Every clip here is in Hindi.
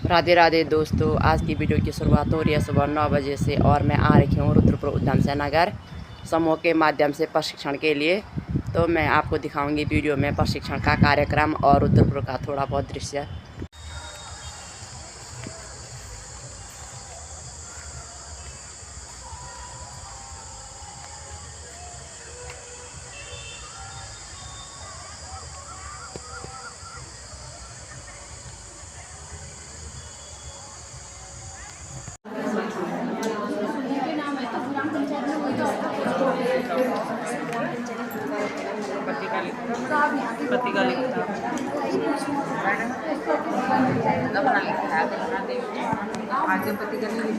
राधे राधे दोस्तों, आज की वीडियो की शुरुआत हो रही है सुबह 9 बजे से और मैं आ रही हूँ रुद्रपुर उद्यम से नगर समूह के माध्यम से प्रशिक्षण के लिए। तो मैं आपको दिखाऊंगी वीडियो में प्रशिक्षण का कार्यक्रम और रुद्रपुर का थोड़ा बहुत दृश्य। पत्रिका लिखता आगे पत्रिका नहीं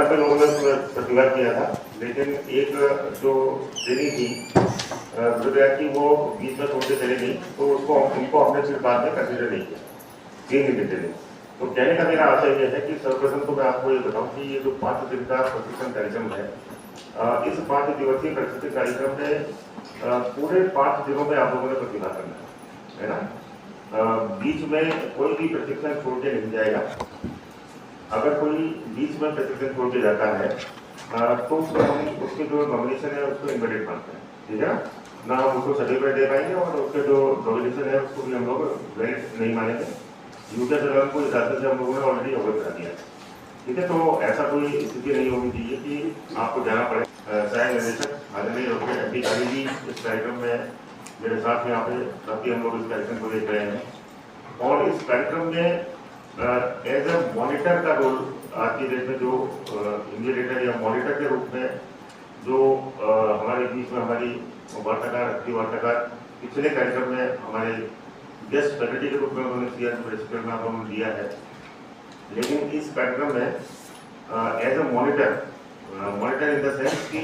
पे लोगों ने प्रतिवाद किया था, लेकिन एक जो ट्रेनिंग थी की वो बीच में छोड़ के चले गई, तो उसको उनको अपने सिर्फ बाद में कंसिडर नहीं किया 3 दिन के लिए। तो कहने का मेरा आशय ये है कि सर्वप्रथम तो मैं आपको ये बताऊं कि ये जो 5 दिन का प्रशिक्षण कार्यक्रम है, इस 5 दिवसीय प्रशिक्षण कार्यक्रम में पूरे 5 दिनों में आप लोगों ने प्रतिभाग करना है ना। बीच में कोई भी प्रशिक्षण छोड़ के नहीं जाएगा। अगर कोई बीच में प्रशिक्षण छोड़ के जाता है तो हम उसके जो नॉमिनेशन है उसको इन्वेलिड मानते हैं, ठीक है ना। हम उसको सर्टिफिकेट दे पाएंगे और उसके जो नॉमिनेशन है उसको भी हम लोग वैलिड नहीं मानेंगे। यूके सरकार को हिसाब से हम लोगों ने ऑलरेडी अवगत करा दिया है, ठीक है। तो ऐसा कोई स्थिति नहीं होनी चाहिए कि आपको जाना पड़े। सहायक निदेशक आदरणीय अधिकारी जी इस कार्यक्रम में मेरे साथ यहाँ पे काफी हम लोग इस कार्यक्रम को देख रहे हैं और इस कार्यक्रम में एज ए मॉनिटर का रोल आज की डेट में जो इन्विजिलेटर या मॉनिटर के रूप में जो हमारे बीच में हमारी वार्ताकार पिछले कार्यक्रम में हमारे गेस्ट फैकल्टी के रूप में उन्होंने प्रशिक्षण दिया है, लेकिन इस कार्यक्रम में as a monitor in the sense कि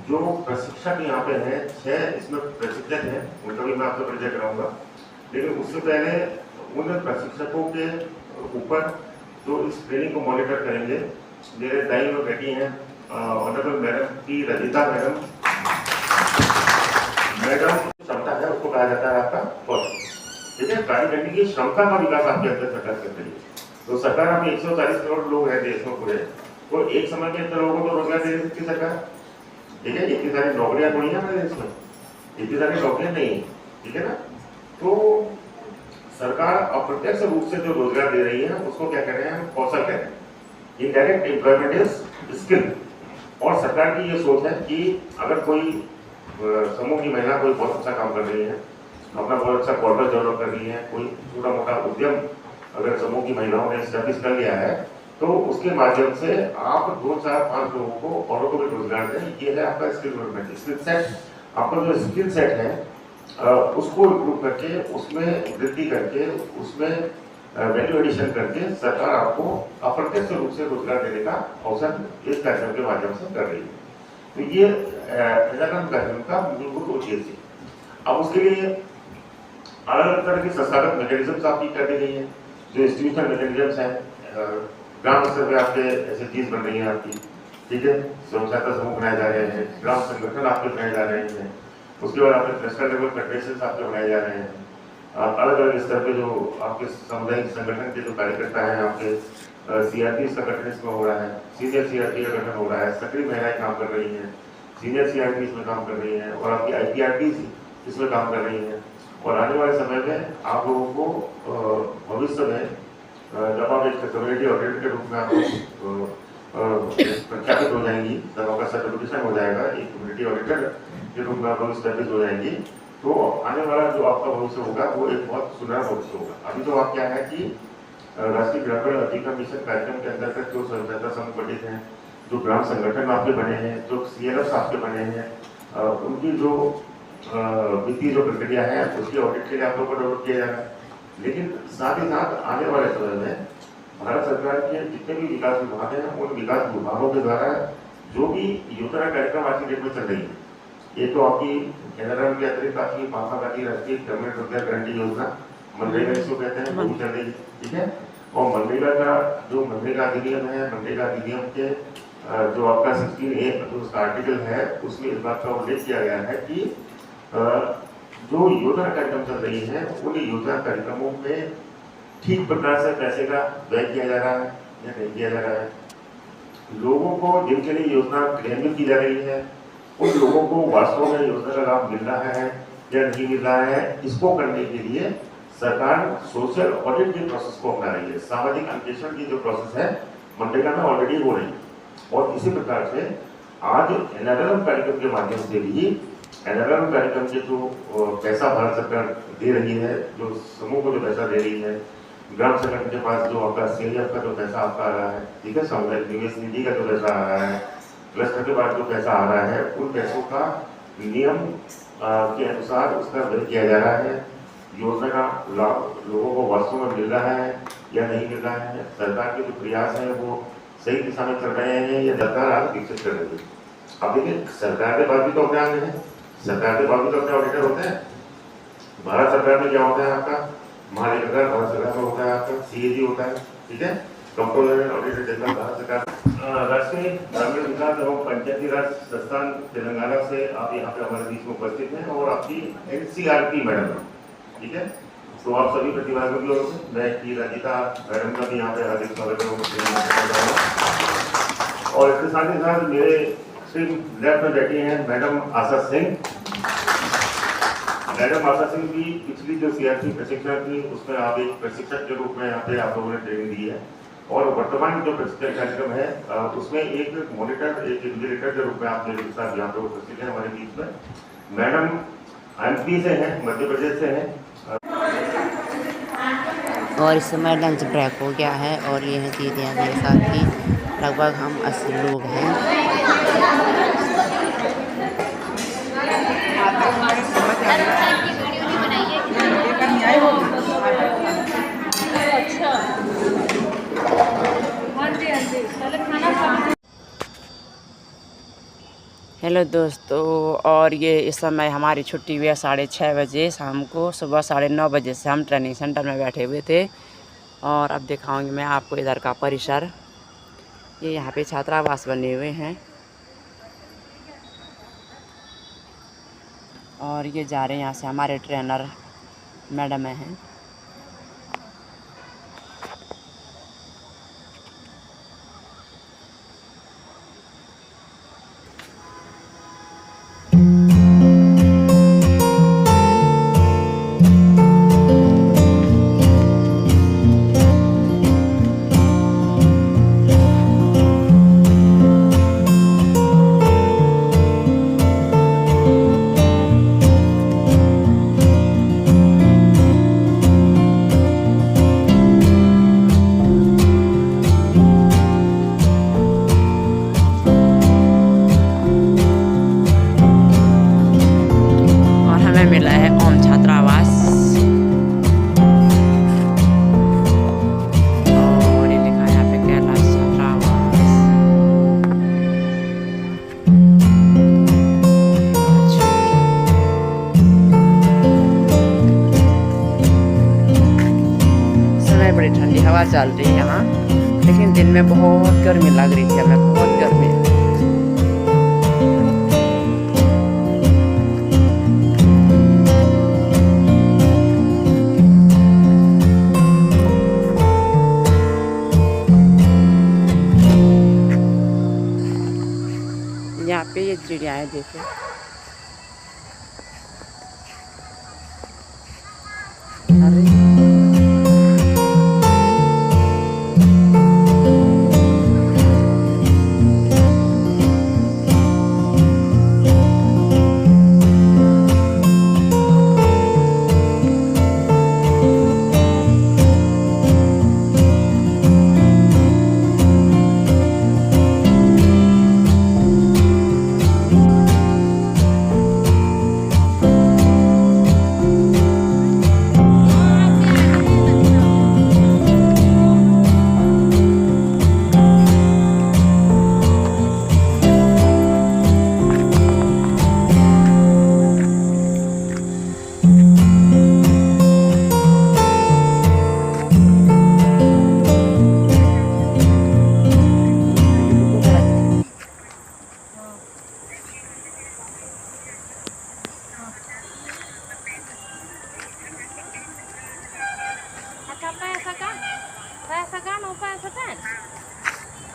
जो प्रशिक्षक यहाँ पे हैं 6 इसमें प्रशिक्षक हैं, उनका भी मैं आपको परिचय कराऊंगा। लेकिन उससे पहले उन प्रशिक्षकों के ऊपर जो इस ट्रेनिंग को मॉनिटर करेंगे मेरे दाई में बैठी हैं ऑनरेबल मैडम की रजिता मैडम क्षमता है, उसको कहा जाता है आपका कौशल, ठीक है। कार्य करने की क्षमता का विकास आपके अंदर सरकार कर रही है। तो सरकार में 140 करोड़ लोग हैं देश में पूरे, तो एक समय के अंदर लोगों को रोजगार दे सकती सरकार, ठीक है। इतनी सारी नौकरियां थोड़ी है हमारे देश में, इतनी सारी नौकरियां नहीं है, ठीक है ना। तो सरकार अप्रत्यक्ष रूप से जो रोजगार दे रही है उसको क्या कह रहे हैं, कौशल कह रहे हैं। Indirect employment is skill. और सरकार की ये सोच है कि अगर कोई समूह की महिला कोई बहुत अच्छा काम कर रही है, अपना बहुत अच्छा कॉर्पोरेट डेवलप कर रही है, कोई छोटा मोटा उद्यम अगर समूह की महिलाओं ने स्टैब्लिश कर लिया है, तो उसके माध्यम से आप 2, 4, 5 लोगों को औरों को भी रोजगार दें। ये है आपका स्किल डेवलपमेंट। स्किल सेट, आपका जो स्किल सेट है उसको इम्प्रूव करके, उसमें वृद्धि करके, उसमें वैल्यू एडिशन करके सरकार आपको अप्रत्यक्ष रूप से रोजगार देने का अवसर इस कार्यक्रम के माध्यम से कर रही है। तो ये कार्यक्रम का मूलभूत उद्देश्य। अब उसके लिए अलग अलग तरह की संस्थागत मैकेनिज्म्स आपकी कर दी गई है, जो इंस्टीट्यूशनल मैकेनिज्म्स हैं। ग्राम स्तर पे आपके ऐसे चीज बन रही है आपकी, ठीक है। स्वयं सहायता समूह बनाए जा रहे हैं, ग्राम संगठन आपके बनाए जा रहे हैं, उसके बाद आपके नेशनल लेवल फेडरेशन आपके बनाए जा रहे हैं। अलग अलग स्तर पे जो आपके सामुदायिक संगठन के जो कार्यकर्ता हैं, आपके सीआरपी का गठन इसमें हो रहा है, सीनियर सीआरपी का गठन हो रहा है, सक्रिय महिलाएं काम कर रही हैं, सीनियर सीआरपी इसमें काम कर रही हैं और आपकी आईपीआरपी इसमें काम कर रही हैं। और आने वाले समय में आप लोगों को भविष्य में जब आप एक कम्युनिटी ऑडिटर के रूप में आप प्रख्यापित हो जाएंगी, जब आपका सर्टिफिकेशन हो जाएगा एक कम्युनिटी ऑडिटर के रूप में आप लोग स्टैब्लिश हो जाएंगी, तो आने वाला जो आपका भविष्य होगा वो एक बहुत सुनहरा भविष्य होगा। अभी तो आप क्या है कि राष्ट्रीय ग्रामीण आजीविका मिशन कार्यक्रम के अंतर्गत जो स्वयं सहायता समूह गठित हैं, जो ग्राम संगठन आपके बने हैं, जो सीएलएफ आपके बने हैं, उनकी जो वित्तीय जो प्रक्रिया है उसकी ऑडिट के लिए आप लोगों को डेवलप किया जाएगा। लेकिन साथ ही साथ आने वाले समय में भारत सरकार के जितने भी विकास विभाग हैं उन विकास विभागों के द्वारा जो भी योजना कार्यक्रम आज की डेट में चल रही है, ये तो आपकी केंद्र के अतिरिक्त आपकी महात्मा गांधी राष्ट्रीय ग्रामीण रोजगार गारंटी योजना मनरेगा इसको कहते हैं, वो भी चल रही है, ठीक है। और मनरेगा का जो मनरेगा अधिनियम है, मनरेगा अधिनियम के जो आपका 16A जो उसका आर्टिकल है उसमें इस बात का उल्लेख किया गया है कि जो योजना कार्यक्रम चल रही है उन योजना कार्यक्रमों में ठीक प्रकार से पैसे का व्यय किया जा रहा है या नहीं किया जा रहा है, लोगों को जिनके लिए योजना क्रियान्वित की जा रही है उन लोगों को वास्तव में योजना का लाभ मिल रहा है या नहीं मिल रहा है, इसको करने के लिए सरकार सोशल ऑडिट की प्रोसेस को अपना रही है। सामाजिक अन्वेषण की जो प्रोसेस है मनरेगा में ऑलरेडी हो रही है। और इसी प्रकार से आज NRLM कार्यक्रम के माध्यम से भी NRLM कार्यक्रम के जो पैसा भारत सरकार दे रही है, जो समूह को जो पैसा दे रही है, ग्राम संगठन के पास जो आपका CLF का जो पैसा आपका आ रहा है, ठीक है, सामुदायिक निवेश निधि का जो पैसा आ रहा है, क्लस्टर के बाद जो पैसा आ रहा है, उन पैसों का नियम के अनुसार उसका व्यय किया जा रहा है। योजना का लाभ लोगों को वास्तव में मिल रहा है या नहीं मिल रहा है, सरकार के जो प्रयास हैं वो सही दिशा में चल रहे हैं या सरकार आज विकसित कर रही है। अब देखिए सरकार के बाद भी तो अपने आगे है, सरकार के बाद भी तो अपने ऑडिटर होते हैं। भारत सरकार में क्या होता है आपका महालेखाकार, भारत सरकार में होता है आपका CAG होता है, ठीक है, controller and auditor general Bharat सरकार। राष्ट्रीय ग्रामीण विकास एवं पंचायती राज संस्थान तेलंगाना से आप यहाँ पे हमारे बीच में उपस्थित हैं और आपकी NCRP मैडम, ठीक है। तो आप सभी प्रतिभागियों की ओर से मैं की रजिता मैडम का भी यहाँ पे हार्दिक स्वागत है। और इसके साथ ही साथ मेरे सिर्फ लेफ्ट में बैठी हैं मैडम आशा सिंह। मैडम आशा सिंह की पिछली जो CRP प्रशिक्षण थी उसमें आप एक प्रशिक्षक के रूप में यहाँ पे आप लोगों ने ट्रेनिंग दी है और वर्तमान जो प्रशिक्षण कार्यक्रम है उसमें एक मॉनिटर, एक इन्विजिलेटर के रूप में आप मेरे साथ यहाँ पे उपस्थित हैं हमारे बीच में। मैडम MP से हैं, मध्य प्रदेश से हैं। और इस समय लंच ब्रेक हो गया है और ये हैं दीदियाँ मेरे साथ ही, लगभग हम 80 लोग हैं। हेलो दोस्तों, और ये इस समय हमारी छुट्टी हुई है 6:30 बजे शाम को। सुबह 9:30 बजे से हम ट्रेनिंग सेंटर में बैठे हुए थे और अब दिखाऊंगी मैं आपको इधर का परिसर। ये यहाँ पे छात्रावास बने हुए हैं और ये जा रहे हैं यहाँ से हमारे ट्रेनर मैडम हैं। मिला है ओम छात्रावास और ये लिखा है यहाँ पे कैलाश छात्रावास। समय बड़ी ठंडी हवा चल रही है यहाँ, लेकिन दिन में बहुत गर्मी लग रही थी हमें, बहुत गर्मी। यहाँ पे ये चिड़िया है, देखो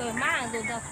तो मांग दो 10